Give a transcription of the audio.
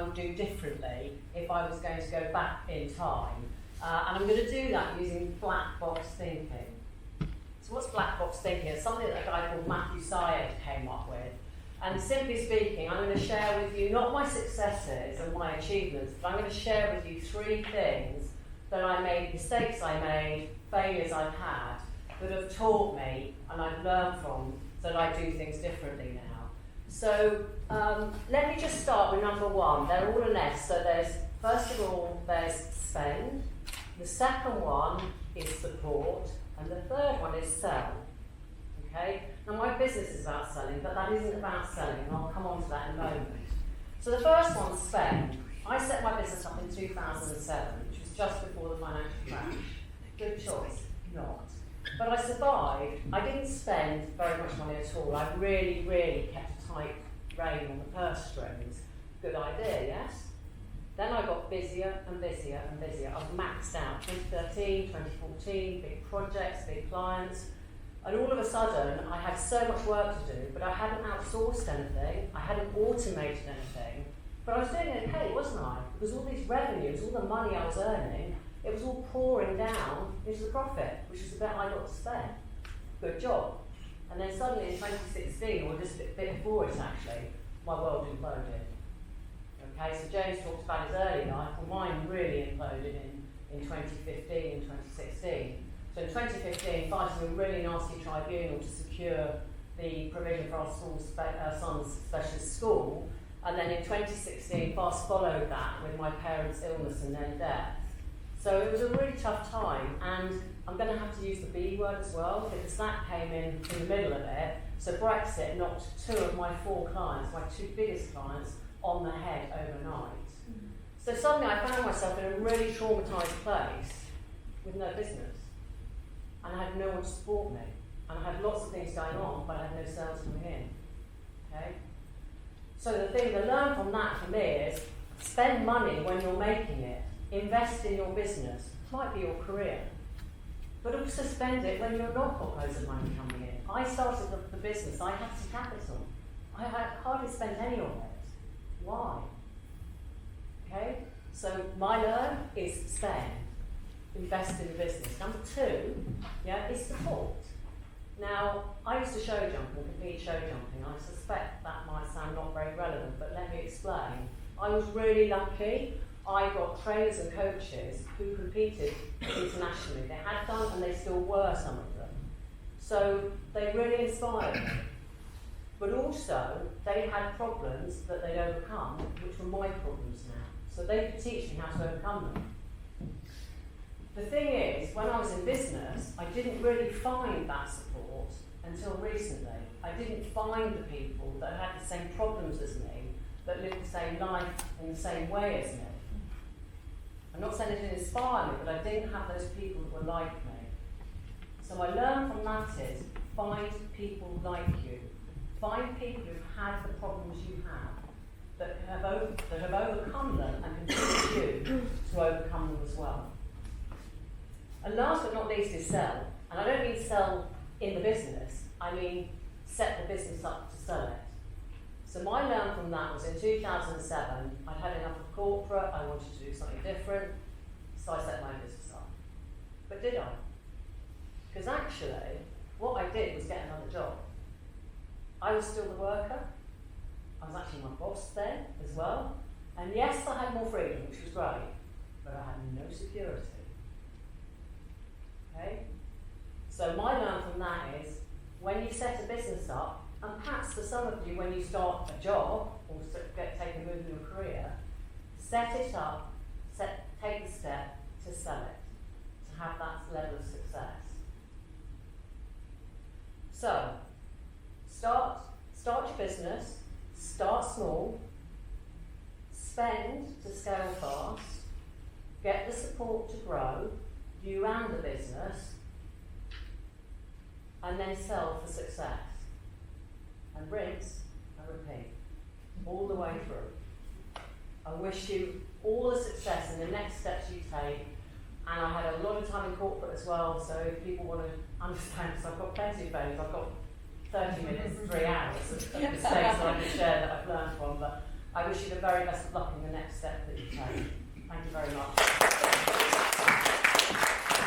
I would do differently if I was going to go back in time. And I'm going to do that using black box thinking. So what's black box thinking? It's something that a guy called Matthew Syed came up with. And simply speaking, I'm going to share with you not my successes and my achievements, but I'm going to share with you 3 things that I made, mistakes I made, failures I've had, that have taught me and I've learned from, so that I do things differently now. So let me just start with number 1. They're all an S. So there's, first of all, there's spend. The second one is support. And the third one is sell. Okay? Now my business is about selling, but that isn't about selling, and I'll come on to that in a moment. So the first one, spend. I set my business up in 2007, which was just before the financial crash. Good choice? Not. But I survived. I didn't spend very much money at all. I really, really kept a tight rein on the purse strings. Good idea, yes? Then I got busier and busier and busier. I've maxed out 2013, 2014, big projects, big clients. And all of a sudden, I had so much work to do, but I hadn't outsourced anything, I hadn't automated anything, but I was doing okay, wasn't I? Because all these revenues, all the money I was earning, it was all pouring down into the profit, which is the bit I got to spend. Good job. And then suddenly in 2016, or just a bit before it actually, my world imploded. Okay, so James talked about his early life, well mine really imploded in 2015 and 2016. So in 2015, fighting a really nasty tribunal to secure the provision for our son's specialist school, and then in 2016, fast followed that with my parents' illness and then death. So it was a really tough time, and I'm going to have to use the B word as well, because that came in the middle of it. So Brexit knocked 2 of my 4 clients, my 2 biggest clients, on the head overnight. So suddenly I found myself in a really traumatised place with no business. And I had no one to support me. And I had lots of things going on, but I had no sales coming in. Okay? So the thing to learn from that for me is spend money when you're making it. Invest in your business. It might be your career. But also spend it when you're not got loads of money coming in. I started the business, I had some capital. I had hardly spent any of it. Why? Okay? So my learn is spend. Invest in the business. Number 2, is support. Now, I used to show jump and compete show jumping. I suspect that might sound not very relevant, but let me explain. I was really lucky. I got trainers and coaches who competed internationally. They had done, and they still were, some of them. So they really inspired me. But also, they had problems that they'd overcome, which were my problems now. So they could teach me how to overcome them. The thing is, when I was in business, I didn't really find that support until recently. I didn't find the people that had the same problems as me, that lived the same life in the same way as me. I'm not saying it didn't inspire me, but I didn't have those people that were like me. So I learned from that is, find people like you. Find people who've had the problems you have, that have overcome them and can teach you to overcome them as well. And last but not least is sell. And I don't mean sell in the business, I mean set the business up to sell it. So my learn from that was in 2007, I'd had enough of corporate, I wanted to do something different, so I set my business up. But did I? Because actually, what I did was get another job. I was still the worker, I was actually my boss then as well, and yes, I had more freedom, which was great, but I had no security. Okay? So my learn from that is, when you set a business up, and perhaps for some of you when you start a job, or take a move in your career, set it up, take the step to sell it, to have that level of success. So, start your business, start small, spend to scale fast, get the support to grow, you and the business, and then sell for success. And rinse and repeat, all the way through. I wish you all the success in the next steps you take, and I had a lot of time in corporate as well, so if people want to understand, because I've got plenty of values, I've got 30 minutes, 3 hours of mistakes that I can share that I've learned from, but I wish you the very best of luck in the next step that you take.